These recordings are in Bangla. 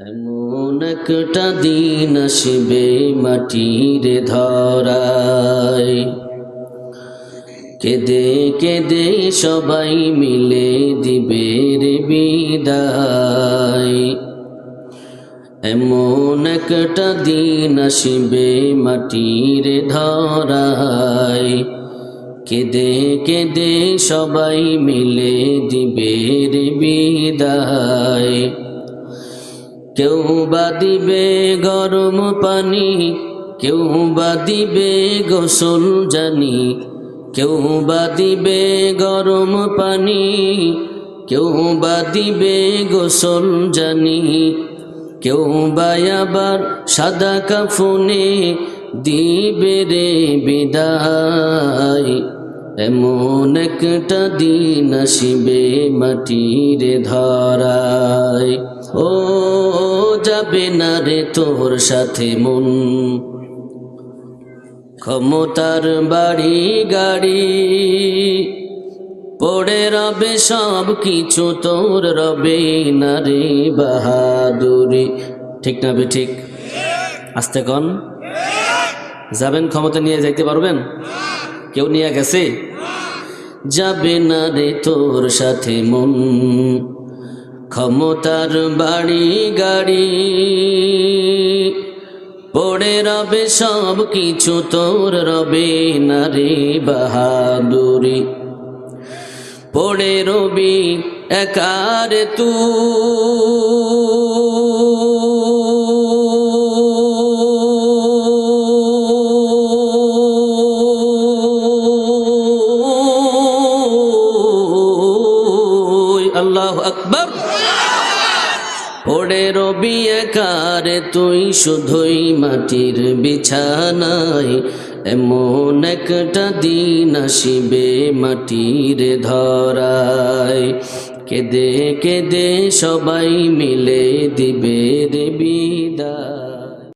এমন একটা দিন আসবে মাটির ধরায়, কেঁদে কেঁদে সবাই মিলে দিবে রে বিদায়। এমন একটা দিন আসবে মাটির ধরায়, কেঁদে কেঁদে সবাই মিলে দিবে রে বিদায়। কেউ বা দিবে গরম পানি, কেউ বা দিবে গোসল জানি, কেউ বা দিবে গরম পানি, কেউ বা দিবে গোসল জানি, কেউ বা আবার সাদা কাফনে দিবে রে বিদায়। এমন একটা দিন আসিবে মাটির ধরায়, ও যাবে না রে তোর সাথে মন, ক্ষমতার বাড়ি গাড়ি, পড়ে রবে সব কিছু তোর, রবে না রে বাহাদুরি। ঠিক না বে ঠিক? আস্তে কন। যাবেন, ক্ষমতা নিয়ে যাইতে পারবেন? কেউ নিয়ে গেছে? যাবে না রে তোর সাথে মন, ক্ষমতার বাড়ি গাড়ি, পড়ে রবে সব কিছু তোর, রবে না রে বাহাদুরি। পড়ে রবি একার তুই, আল্লাহু আকবার। পড়ে রবি একারে তুই শুধুই মাটির বিছানায়, এমন একটা দিন আসিবে মাটির ধরায়, কেঁদে কেঁদে সবাই মিলে দিবে রে বিদায়।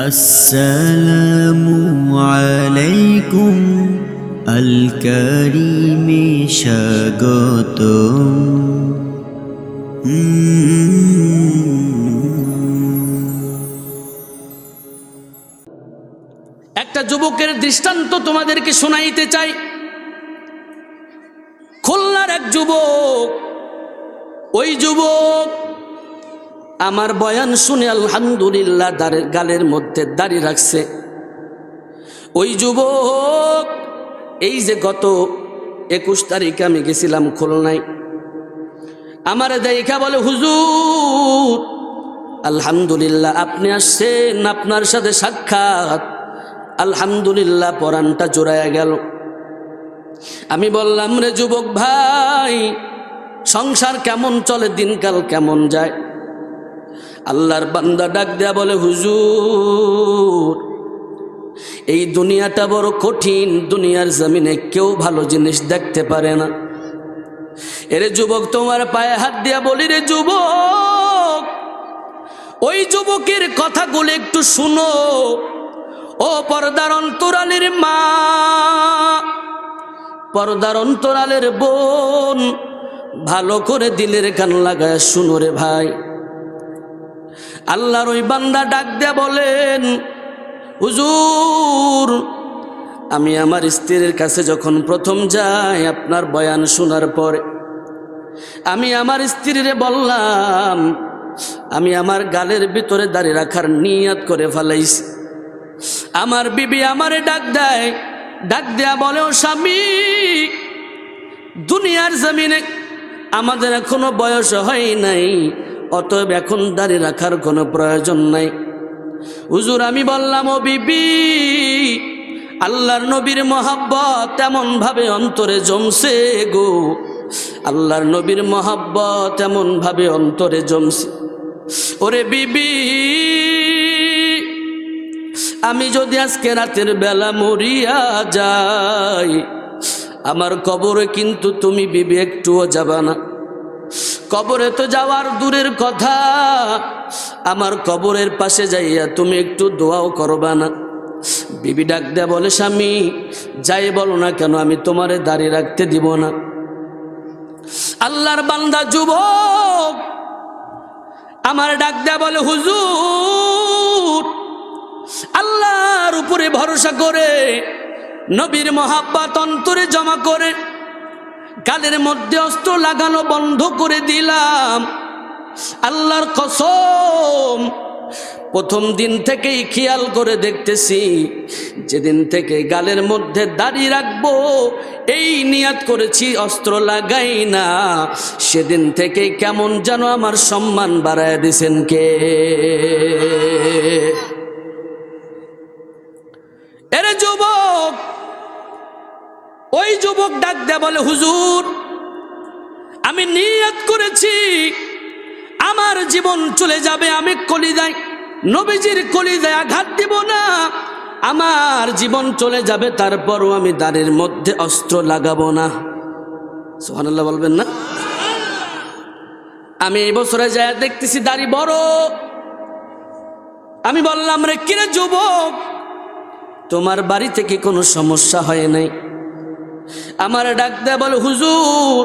আসসালামু আলাইকুম আল কারিমে স্বাগতম। একটা যুবকের দৃষ্টান্ত তোমাদেরকে শোনাইতে চাই। খুলনার এক যুবক, ওই যুবক আমার বয়ান শুনে আলহামদুলিল্লাহ গালের মধ্যে দাড়ি রাখছে। ওই যুবক এই যে গত 21 তারিখে আমি গেছিলাম খুলনায়, আমার দেখা বলে, হুজুর আলহামদুলিল্লাহ আপনি আসছেন, আপনার সাথে সাক্ষাৎ, আলহামদুলিল্লাহ পরানটা জোড়ায়া গেল। আমি বললাম, রে যুবক ভাই, সংসার কেমন চলে, দিনকাল কেমন যায়? আল্লাহর বান্দা ডাক দেয়া বলে, হুজুর এই দুনিয়াটা বড় কঠিন, দুনিয়ার জমিনে কেউ ভালো জিনিস দেখতে পারে না। এরে যুবক, তোমার পায়ে হাত দিয়া বলি, রে যুবক, ওই যুবকের কথাগুলো একটু শুনো। ও পর্দার অন্তরালের মা, পর্দার অন্তরালের বোন, ভালো করে দিলের কান লাগায় শুনো রে ভাই। আল্লাহর ওই বান্দা ডাক দেয়া বলেন, হুজুর আমি আমার স্ত্রীর কাছে যখন প্রথম যাই আপনার বয়ান শোনার পরে, আমি আমার স্ত্রীরে বললাম, আমি আমার গালের ভিতরে দাড়ি রাখার নিয়ত করে ফেলাইছি। আমার বিবি আমারে ডাক দেয়, ডাক দেয়া বলে, ও স্বামী, দুনিয়ার জমিনে আমাদের এখনো বয়স হয় নাই, অতএব এখন দাড়ি রাখার কোনো প্রয়োজন নাই। হুজুর আমি বললাম, ও বিবি, আল্লাহর নবীর মহাব্বত এমন ভাবে অন্তরে জমছে গো, আল্লাহর নবীর মহাব্বত এমন ভাবে অন্তরে জমছে। ওরে বিবি, আমি যদি আজকে রাতের বেলা মরিয়া যাই, আমার কবরে কিন্তু তুমি বিবি একটুও যাবা না। কবরে তো যাওয়ার দূরের কথা, আমার কবরের পাশে যাইয়া তুমি একটু দোয়াও করবা না। বিবি ডাক দেয়া বলে, স্বামী যাই বলো না কেন, আমি তোমারে দাঁড়িয়ে রাখতে দিব না। আল্লাহর বান্দা যুবক আমার ডাক দেয়া বলে, হুজুর আল্লাহর উপরে ভরসা করে নবীর মহাব্বত অন্তরে জমা করে গালের মধ্যে অস্ত্র লাগানো বন্ধ করে দিলাম। আল্লাহর কসম, প্রথম দিন থেকেই খেয়াল করে দেখতেছি, যেদিন থেকে গালের মধ্যে দাড়ি রাখবো এই নিয়াত করেছি, অস্ত্র লাগাই না, সেদিন থেকেই কেমন যেন আমার সম্মান বাড়ায় দিছেন কে। এরে যুবক, ওই যুবক ডাক দেয়া বলে, হুজুর আমি নিয়ত করেছি আমার জীবন চলে যাবে, আমি কলিজায় নবীজির কলিজায় আঘাত দিব না, আমার জীবন চলে যাবে, তারপরও আমি দাড়ির মধ্যে অস্ত্র লাগাবো না। সুবহানাল্লাহ বলবেন না? আমি এই বছরে যায় দেখতেছি দাড়ি বড়। আমি বললাম, রে কিরে যুবক, তোমার বাড়ি থেকে কোনো সমস্যা হয় নাই? আমার ডাক দেয়া বলে, হুজুর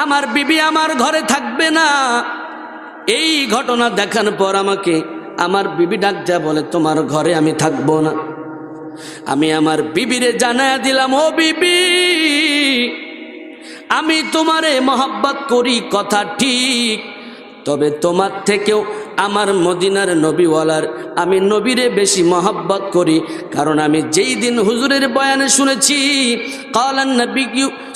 আমার বিবি আমার ঘরে থাকবে না। এই ঘটনা দেখার পর আমাকে আমার বিবি ডাক দেয়া বলে, তোমার ঘরে আমি থাকবো না। আমি আমার বিবিরে জানায়া দিলাম, ও বিবি আমি তোমারে মহব্বত করি কথা ঠিক, তবে তোমার থেকেও আমার মদিনার নবীওয়ালার আমি নবীরে বেশি মহব্বত করি। কারণ আমি যেই দিন হুজুরের বয়ানে শুনেছি, কালান নবী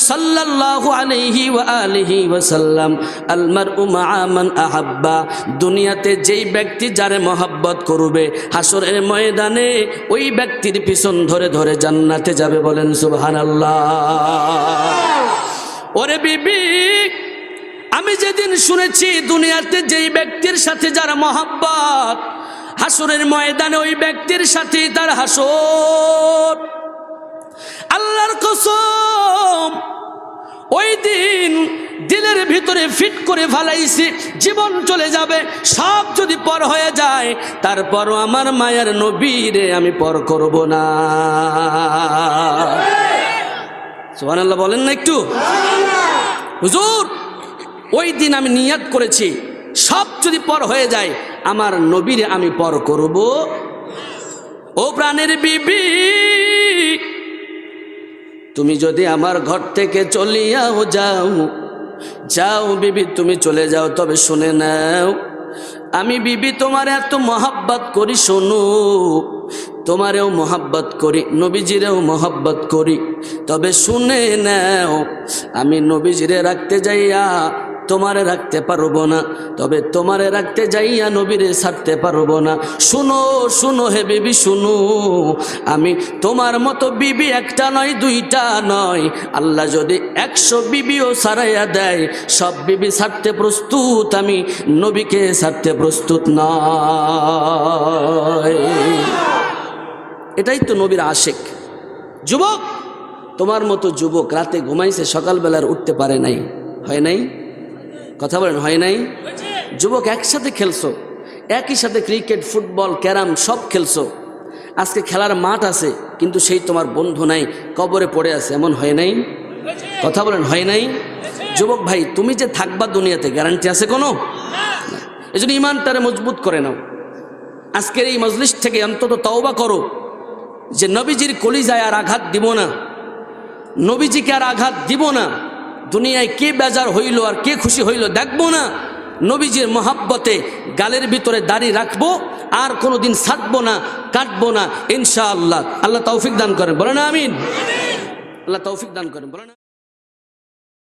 সাল্লাল্লাহু আলাইহি ওয়া আলিহি ওয়াসাল্লাম আল মারউ মা'a মান আহাব্বা, দুনিয়াতে যেই ব্যক্তি যারে মহব্বত করবে হাসরের ময়দানে ওই ব্যক্তির পিছন ধরে ধরে জান্নাতে যাবে। বলেন সুবহানাল্লাহ। ওরে বিবি, আমি যেদিন শুনেছি দুনিয়াতে যেই ব্যক্তির সাথে যার মহব্বত, হাসরের ময়দানে ওই ব্যক্তির সাথে তার হাসর। আল্লাহর কসম, ওই দিন দিলের ভিতরে ফিট করে ফেলাইছি, জীবন চলে যাবে, সব যদি পর হয়ে যায়, তারপরও আমার মায়ের নবীরে আমি পর করব না। সুবহানাল্লাহ বলেন না একটু? হুজুর ওই দিন আমি নিয়াত করেছি, সব যদি পর হয়ে যায় আমার নবীরে আমি পর করব। ও প্রাণের বিবি, তুমি যদি আমার ঘর থেকে চলিয়াও যাও, যাও বিবি তুমি চলে যাও, তবে শুনে নাও আমি বিবি তোমার এত মহব্বত করি, শোনো তোমারেও মহব্বত করি, নবীজিরেও মহব্বত করি, তবে শুনে নাও আমি নবীজিরে রাখতে যাইয়া তোমারে রাখতে পারবো না, তবে তোমারে রাখতে যাইয়া নবীরে ছাড়তে পারবো না। শুনো শুনো হে বিবি শুনো, আমি তোমার মতো বিবি একটা নয় দুইটা নয়, আল্লাহ যদি 100 বিবিও ছাড়াইয়া দেয় সব বিবি ছাড়তে প্রস্তুত, আমি নবীকে ছাড়তে প্রস্তুত নয়। এটাই তো নবীর আশেক। যুবক, তোমার মতো যুবক রাতে ঘুমাইছে, সকালবেলার উঠতে পারে নাই, হয় নাই? কথা বলেন, হয় নাই? যুবক একসাথে খেলছো, একই সাথে ক্রিকেট ফুটবল ক্যারাম সব খেলছো, আজকে খেলার মাঠ আছে কিন্তু সেই তোমার বন্ধু নাই, কবরে পড়ে আছে, এমন হয় নাই? কথা বলেন, হয় নাই? যুবক ভাই, তুমি যে থাকবা দুনিয়াতে গ্যারান্টি আছে কোনো? এই জন্য ইমানটারে মজবুত করে নাও। আজকের এই মজলিস থেকে অন্তত তওবা করো যে নবীজির কলিজায় আর আঘাত দিব না, নবীজিকে আর আঘাত দিব না। দুনিয়ায় কে বেজার হইল আর কে খুশি হইল দেখবো না, নবীজির মহাব্বতে গালের ভিতরে দাড়ি রাখবো, আর কোনোদিন ছাড়বো না, কাটবো না ইনশাআল্লাহ। আল্লাহ তৌফিক দান করেন, বলেন আমিন। আল্লাহ তৌফিক দান করেন, বলেন।